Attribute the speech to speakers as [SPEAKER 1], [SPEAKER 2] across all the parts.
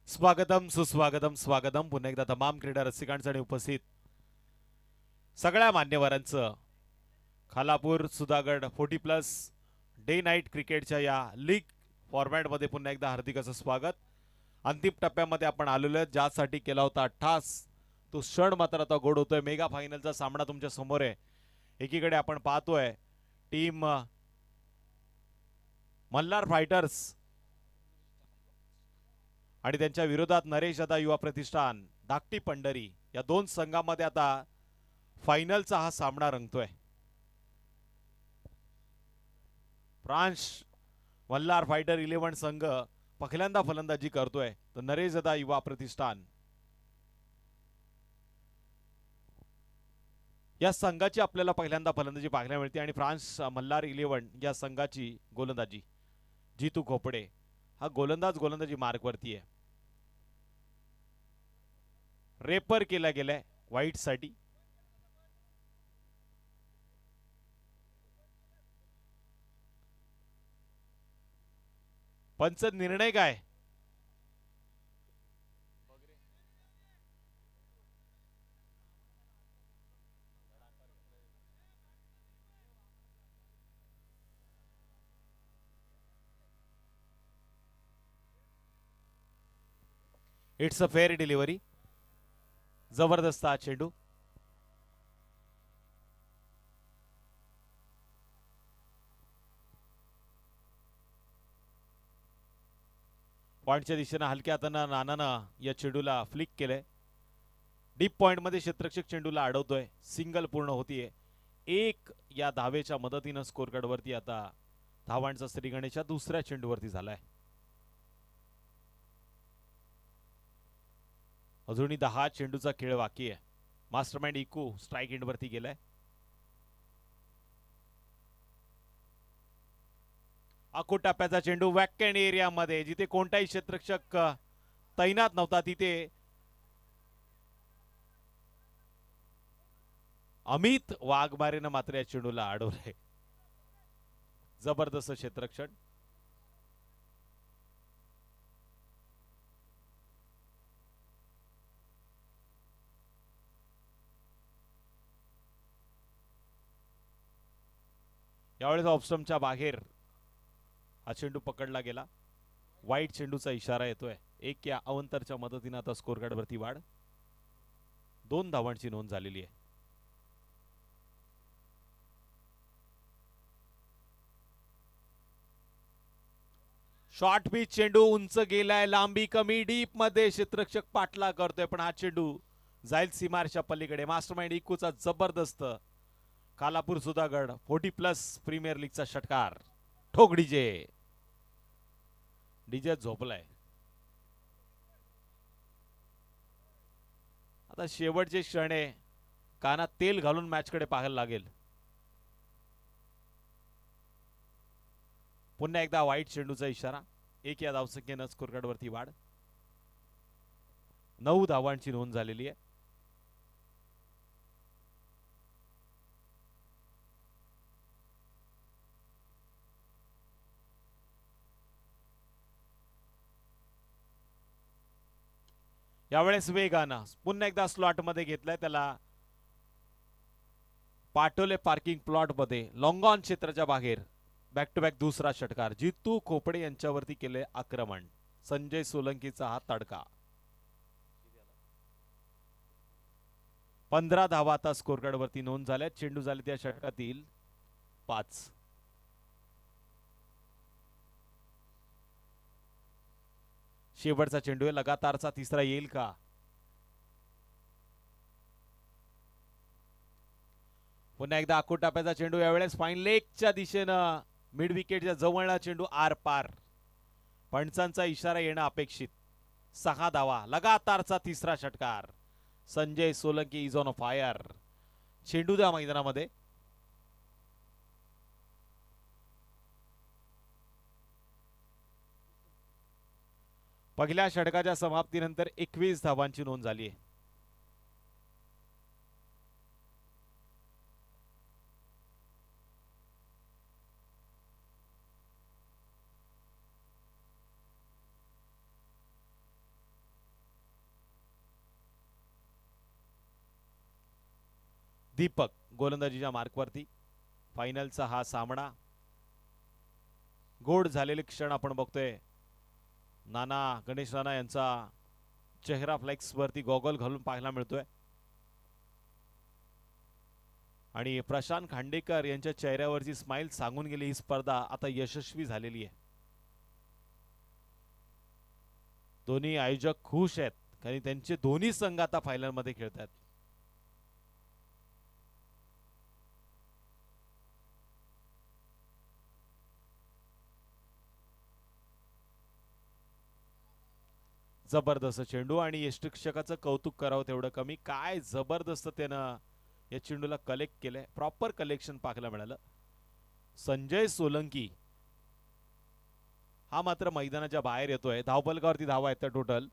[SPEAKER 1] स्वागतम सुस्वागतम स्वागतम पुन्हा एकदा तमाम क्रीडा रसिकांसाठी उपस्थित सगळ्या मान्यवरांचं खालापूर सुधागड 40+ डे नाईट क्रिकेटच्या या लीग फॉर्मॅटमध्ये पुन्हा एकदा हार्दिक असं स्वागत. अंतिम टप्प्यामध्ये आपण आलेलो आहेत, ज्यासाठी केला होता ठास तो क्षण मात्र आता गोड होतोय. मेगा फायनलचा सामना तुमच्या समोर आहे. एकीकडे आपण पाहतोय टीम मल्हार फायटर्स आणि त्यांच्या विरोधात नरेश दादा युवा प्रतिष्ठान धाकटी पंढरी या दोन संघांमध्ये आता फायनलचा हा सामना रंगतोय. फ्रान्स मल्हार फायटर 11 संघ पहिल्यांदा फलंदाजी करतोय, तर नरेश दादा युवा प्रतिष्ठान या संघाची आपल्याला पहिल्यांदा फलंदाजी पाहायला मिळते आणि फ्रान्स मल्हार 11 या संघाची गोलंदाजी जितू खोपडे हा गोलंदाजी मार्कवरती आहे. रेपर केला गेलाय व्हाईट साठी. पंच निर्णय काय? It's a fair delivery. जबरदस्त हा चेंडू. पॉइंटच्या दिशेने हलक्या हातानं नानानं या चेंडूला फ्लिक केलंय. डीप पॉइंट मध्ये क्षेत्ररक्षक चेंडूला अडवतोय. सिंगल पूर्ण होतीये. एक या धावेच्या मदतीनं स्कोर कार्ड वरती आता धावांचा श्री गणेशा दुसऱ्या चेंडूवरती झालाय. अजूनही 10 चेंडूचा खेळ बाकी आहे. मास्टरमाइंड इकू स्ट्राईक एंड वरती गेलाय. अको टप्प्याचा चेंडू वॅकंट एरियामध्ये जिथे कोणताही क्षेत्ररक्षक तैनात नव्हता तिथे अमित वाघमारेनं मात्र या चेंडूला अडवलंय. जबरदस्त क्षेत्ररक्षण. यावेळेस ऑफस्टम्पच्या बाहेर हा चेंडू पकडला गेला. वाईट चेंडूचा इशारा येतोय. एक या अवंतरच्या मदतीने आता स्कोर कार्ड वरती वाढ. 2 धावांची नोंद झालेली आहे. शॉर्ट पिच चेंडू उंच गेलाय. लांबी कमी. डीप मध्ये क्षेत्ररक्षक पाठला करतोय, पण हा चेंडू जाईल सीमारच्या पलीकडे. मास्टरमाइंड इकूचा जबरदस्त कालापूर सुधागड 40+ प्रीमियर लीगचा षटकार. ठोक डीजे. डीजे झोपलाय. आता शेवटचे क्षण आहे. कानात तेल घालून मॅचकडे पाहायला लागेल. पुन्हा एकदा वाईट चेंडूचा इशारा. एक या धावसंख्येनं स्कोर कार्ड वरती वाढ. 9 धावांची नोंद झालेली आहे. यावेळेस वेगानं पुन्हा एकदा स्लॉट मध्ये घेतलाय त्याला. पाटोले पार्किंग प्लॉट मध्ये लॉंगॉन क्षेत्राच्या बाहेर बॅक टू बॅक दुसरा षटकार. जितू खोपडे यांच्यावरती केले आक्रमण. संजय सोलंकीचा हा तडका. 15 धावा आता स्कोर कार्ड वरती नोंद झाल्या. चेंडू झाले त्या षटकातील 5. शेवटचा चेंडू आहे. लगातारचा तिसरा येईल का? पुन्हा एकदा आखूट टाप्याचा चेंडू. यावेळेस फाईन लेगच्या दिशेनं मिड विकेटच्या जवळला चेंडू आर पार. पंचांचा इशारा येणं अपेक्षित. 6 धावा. लगातारचा तिसरा षटकार. Sanjay Solanki is on fire. चेंडू द्या मैदानामध्ये. पहिल्या षटकाच्या समाप्तीनंतर 21 धावांची नोंद झाली आहे. दीपक गोलंदाजीच्या मार्कवरती. फायनलचा हा सामना गोड झालेले क्षण आपण बघतोय. नाना गणेश राणा यांचा चेहरा फ्लेक्स वरती गॉगल घालून पाहायला मिळतोय आणि प्रशांत खांडेकर यांच्या चेहऱ्यावरची स्माइल सांगून गेली ही स्पर्धा आता यशस्वी झालेली आहे. दोन्ही आयोजक खुश आहेत कारण त्यांचे दोन्ही संघ आता फायनल मध्ये खेळतात. जबरदस्त चेंडू आणि यष्टिक्षकाचं कौतुक करावं तेवढं कमी. काय जबरदस्त त्यानं या चेंडूला कलेक्ट केलंय. प्रॉपर कलेक्शन पाहायला मिळालं. संजय सोलंकी हा मात्र मैदानाच्या बाहेर येतोय. धावफलकावरती धावा आहेत टोटल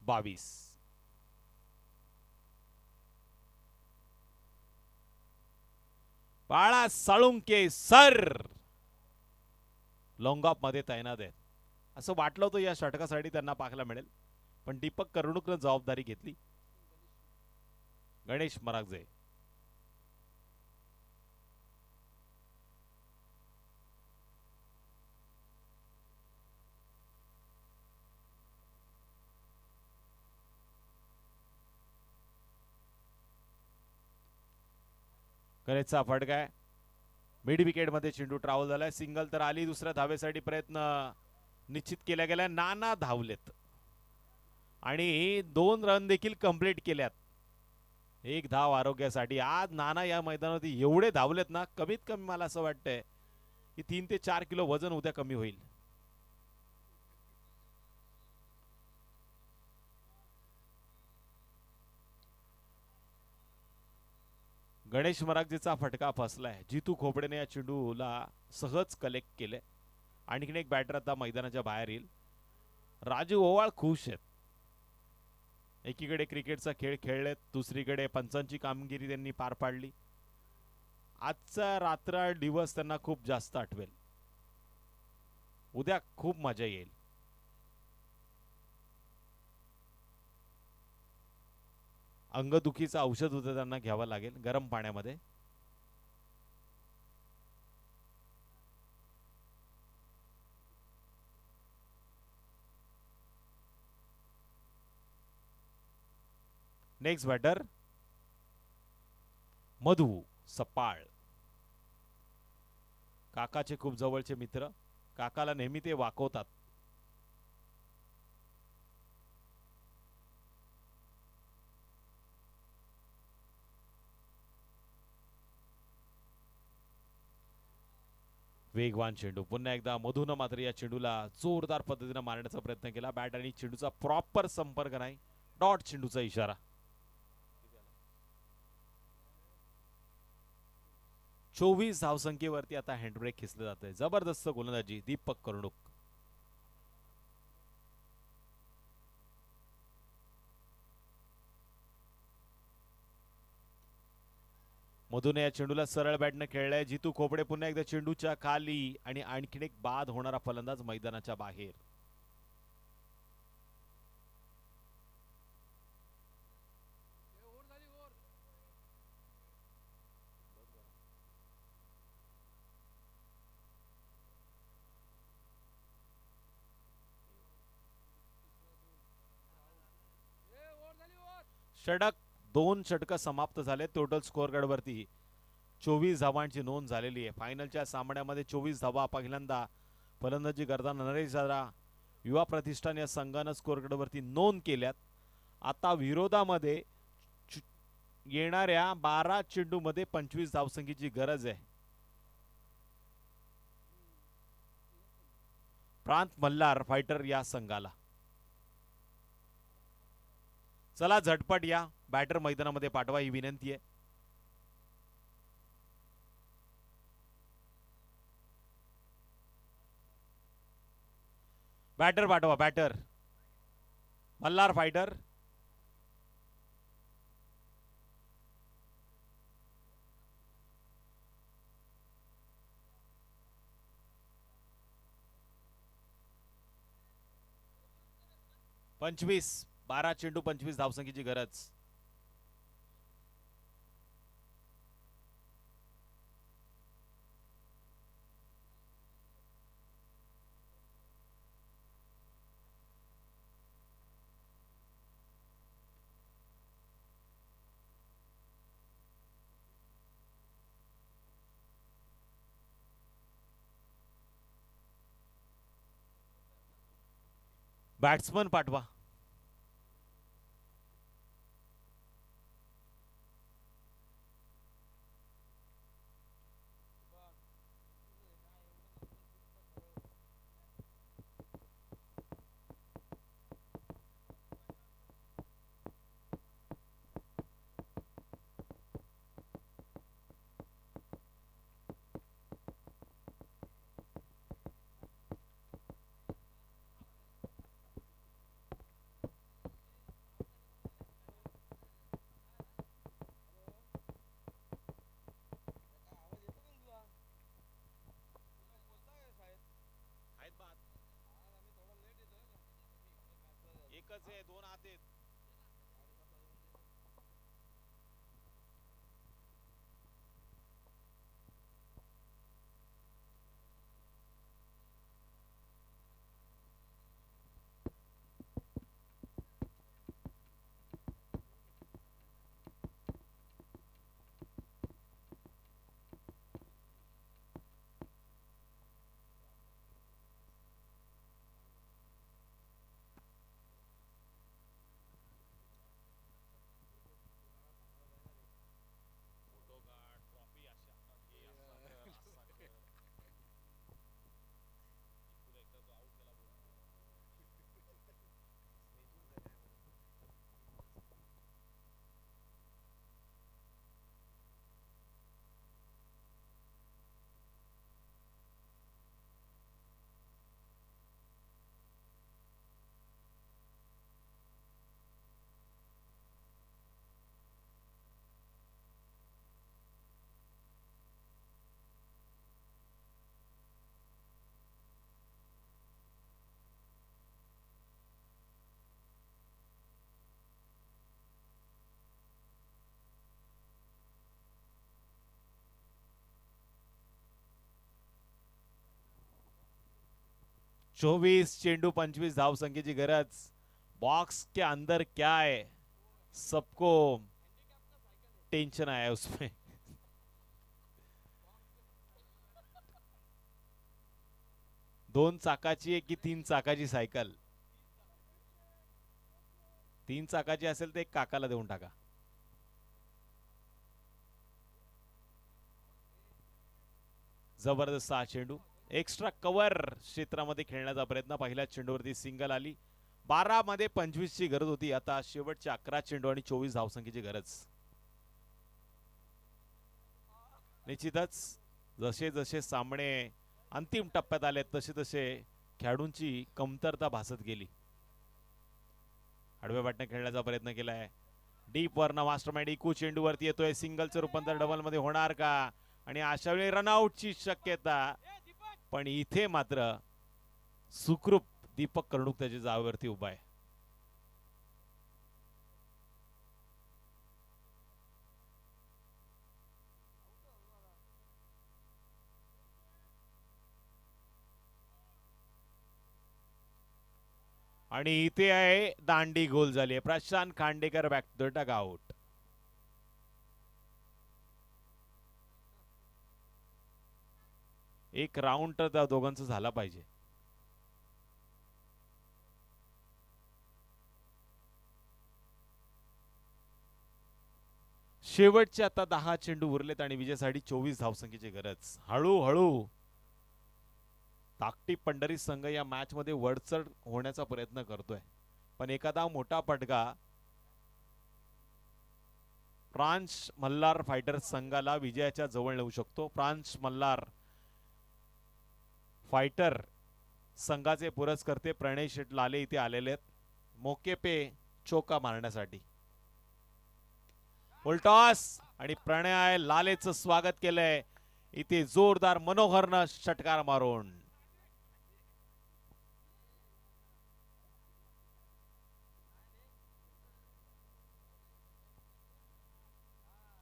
[SPEAKER 1] 22. बाळा साळुंके सर लॉंग ऑफ मध्ये तैनात आहेत. असं वाटलं होतं या षटकासाठी त्यांना पाहायला मिळेल पण दीपक कर्णुकनं जबाबदारी घेतली. गणेश मरागजे गणेशचा फटका आहे. मिड विकेट मध्ये चेंडू ट्रॅव्हल झालाय. सिंगल तर आली. दुसऱ्या धावेसाठी प्रयत्न निश्चित केला गेला. नाना धावलेत आणि 2 रन देखील कंप्लीट केल्यात. 1 धाव आरोग्यासाठी. आज नाना या मैदानावरती एवढे धावलेत ना कमीत कमी मला असं वाटतंय की 3 ते 4 किलो वजन उद्या कमी होईल. गणेश मरागजेचा फटका फसलाय. जितू खोपडेने या चेंडूला सहज कलेक्ट केले. आणखीन एक बॅटर आता मैदानाच्या बाहेर येईल. राजू ओवाळ खुश आहेत. एकीकडे क्रिकेटचा खेळ खेळलेत दुसरीकडे पंचांची कामगिरी त्यांनी पार पाडली. आजचा रात्र दिवस त्यांना खूप जास्त आठवेल. उद्या खूप मजा येईल. अंगदुखीचं औषध उद्या त्यांना घ्यावं लागेल गरम पाण्यामध्ये. नेक्स्ट बॅटर मधु सपाळ. काकाचे खूप जवळचे मित्र. काकाला नेहमी ते वाकवतात. वेगवान चेंडू. पुन्हा एकदा मधून मात्र या चेंडूला जोरदार पद्धतीने मारण्याचा प्रयत्न केला. बॅट आणि चेंडूचा प्रॉपर संपर्क नाही. डॉट चेंडूचा इशारा. 24 धावसंख्येवरती आता हँडब्रेक खेचलं जात आहे. जबरदस्त गोलंदाजी दीपक कर्णुक. मधून या चेंडूला सरळ बॅटने खेळलाय. जितू खोपडे पुन्हा एकदा चेंडूच्या खाली आणि आणखीन एक बाद होणारा फलंदाज मैदानाच्या बाहेर. षटक 2 षटक समाप्त झाले. टोटल स्कोअर कार्ड वरती 24 धावांची नोंद झालेली आहे. फायनलच्या सामन्यामध्ये 24 धावा पहिल्यांदा फलंदाजी करताना नरेश दादा युवा प्रतिष्ठान या संघानं स्कोअर कार्ड वरती नोंद केल्यात. आता विरोधामध्ये येणाऱ्या 12 चेंडूमध्ये 25 धावसंख्येची गरज आहे. प्रांत मल्हार फायटर या संघाला. चला झटपट या बॅटर मैदानामध्ये पाठवा ही विनंती आहे. बॅटर पाठवा. Batter Malhar fighter. पंचवीस 12 चेंडू 25 धावसंख्येची गरज. बॅट्समन पाठवा. एकच आहे, दोन आत आहेत. चौबीस चेंडू 25 धाव संख्येची गरज. बॉक्स के अंदर क्या है, सबको टेंशन आया है उसमें. दोन चाकाची आहे की तीन चाकाची सायकल? तीन चाकाची असेल तर एक काकाला देऊन टाका. जबरदस्त हा चेंडू. एक्स्ट्रा कव्हर क्षेत्रामध्ये खेळण्याचा प्रयत्न. पहिल्या चेंडूवरती सिंगल आली. 12 मध्ये 25 ची गरज होती. आता शेवटचे 11 चेंडू आणि 24 धावसंख्येची गरज. निश्चितच जसे जसे सामने अंतिम टप्प्यात आले तसे तसे खेळाडूंची कमतरता भासत गेली. आडव्या बॅटने खेळण्याचा प्रयत्न केलाय. डीप वरनं मास्टरमाइंड इकू चेंडूवरती येतोय. सिंगलचं रूपांतर डबल मध्ये होणार का? आणि अशा वेळी रनआउटची शक्यता. पण इथे मात्र सुखरूप दीपक कर्णुक त्याच्या जागेवरती उभा आहे. आणि इथे आहे दांडी गोल झाली आहे. Prashant Khandekar back to the dugout. एक राऊंड तर त्या दोघांचा झाला पाहिजे. शेवटचे आता 10 चेंडू उरलेत आणि विजयासाठी 24 धावसंख्येची गरज. हळूहळू ताकटी पंढरी संघ या मॅच मध्ये वरचढ होण्याचा प्रयत्न करतोय. पण एखादा मोठा फटका फ्रान्स मल्हार फायटर्स संघाला विजयाच्या जवळ नेऊ शकतो. फ्रान्स मल्हार फायटर संघाचे पुरस्कर्ते प्रणय शेट लाले इथे आलेले आहेत मोके पे चोका मारण्यासाठी. उलटॉस आणि प्रणय लालेचं स्वागत केलंय इथे जोरदार मनोहरनं षटकार मारून.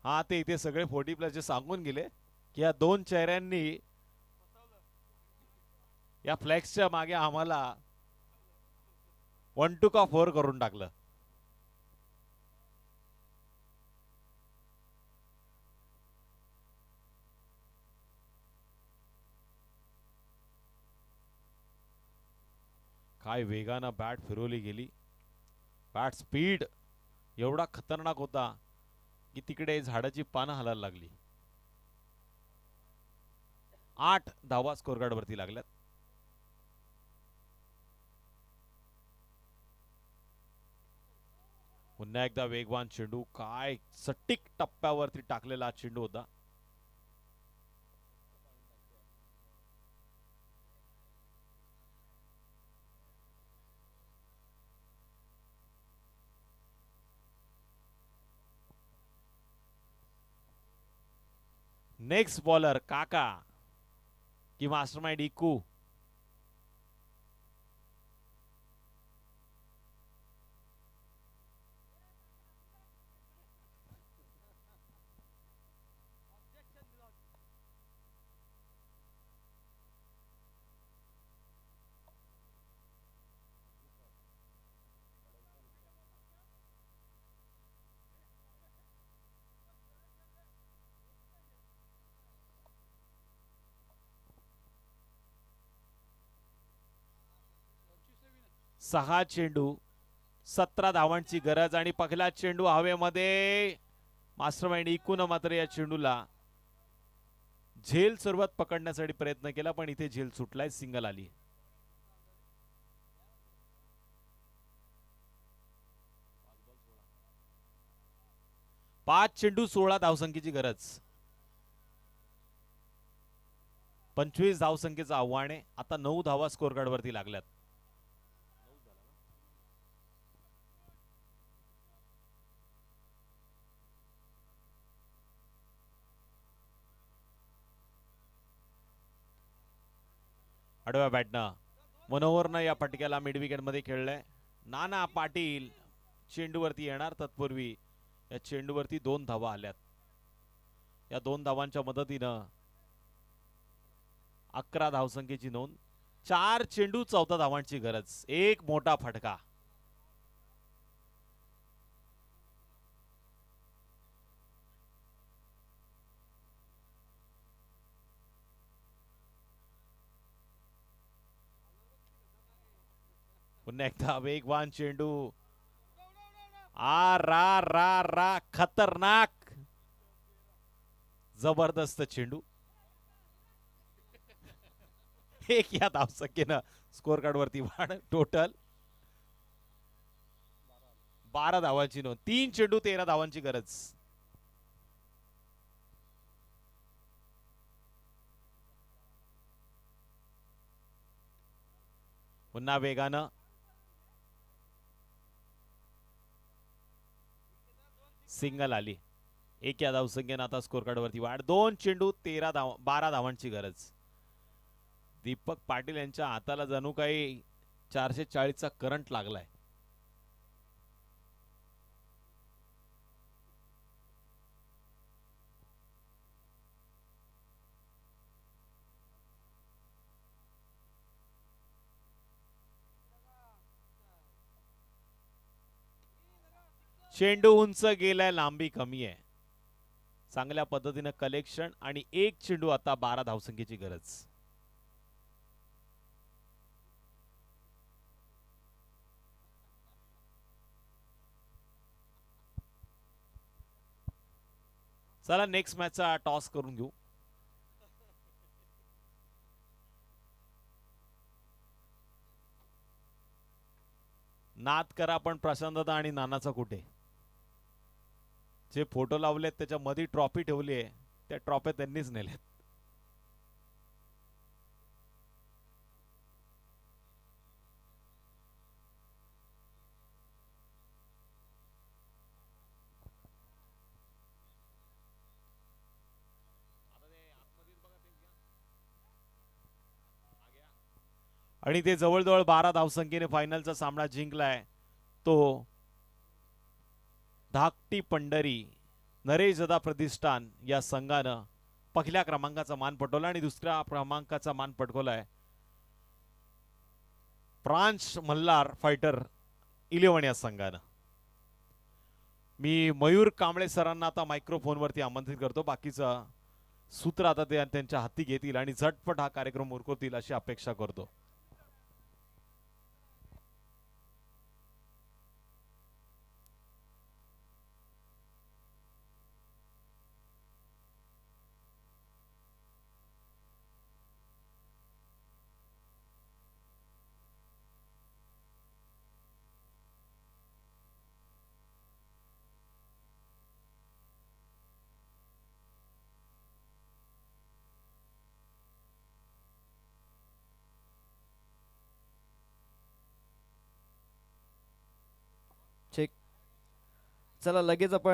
[SPEAKER 1] हा ते इथे सगळे 40+ सांगून गेले की या दोन चेहऱ्यांनी या फ्लॅक्सच्या मागे आम्हाला 1 2 का 4 करून टाकलं. काय वेगानं बॅट फिरवली गेली. बॅट स्पीड एवढा खतरनाक होता की तिकडे झाडाची पानं हलायला लागली. 8 धावा स्कोअरकार्ड वरती लागल्यात. पुन्हा एकदा वेगवान चेंडू. काय सटीक टप्प्यावरती टाकलेला चेंडू होता. नेक्स्ट बॉलर काका की मास्टरमाइंड इकू. सहा चेंडू 17 धावांची गरज आणि पहिला चेंडू हवेमध्ये. मास्टरमाइंड इकून मात्र या चेंडूला झेल सुरुवात पकडण्यासाठी प्रयत्न केला पण इथे झेल सुटलाय. सिंगल आली. पाच चेंडू 16 धावसंख्येची गरज. 25 धावसंख्येचं आव्हान आहे. आता 9 धावा स्कोर कार्ड वरती लागल्यात. आडव्या बॅटनं मनोहरनं या फटक्याला मिड विकेट मध्ये खेळलंय. नाना पाटील चेंडूवरती येणार. तत्पूर्वी या चेंडूवरती 2 धावा आल्यात. या 2 धावांच्या मदतीनं 11 धावसंख्येची नोंद. 4 चेंडू 14 धावांची गरज. एक मोठा फटका. पुन्हा एकदा वेगवान चेंडू. आ रा रा रा खतरनाक जबरदस्त चेंडू. एक या धावसंख्येनं स्कोर कार्ड वरती वाढ. टोटल 12 धावांची नोंद. 3 चेंडू 13 धावांची गरज. पुन्हा वेगानं सिंगल आली. एक या धावसंख्येनं आता स्कोर कार्ड वरती वाढ. 2 चेंडू 12 धावांची गरज. दीपक पाटील यांच्या हाताला जणू काही 440 चा करंट लागलाय. चेंडू उंच गेलाय. लांबी कमी आहे. चांगल्या पद्धतीनं कलेक्शन आणि एक चेंडू आता 12 धावसंख्येची गरज. चला नेक्स्ट मॅचचा टॉस करून घेऊ. नाद करा पण प्रशांतदा आणि नानाचा कुठे. जे फोटो लावलेत त्याच्या मध्ये ट्रॉफी ठेवली आहे. त्या ट्रॉफ्या त्यांनीच नेल्यात. आणि ते जवळजवळ 12 धावसंख्येने फायनलचा सामना जिंकलाय तो धाकटी पंढरी नरेश दादा प्रतिष्ठान या संघानं पहिल्या क्रमांकाचा मान पटवला आणि दुसऱ्या क्रमांकाचा मान पटकवलाय प्रांश मल्हार फायटर 11 या संघानं. मी मयूर कांबळे सरांना आता मायक्रोफोन वरती आमंत्रित करतो. बाकीचं सूत्र आता ते त्यांच्या हाती घेतील आणि झटपट हा कार्यक्रम उरकवतील अशी अपेक्षा करतो.
[SPEAKER 2] चला लगेच आपण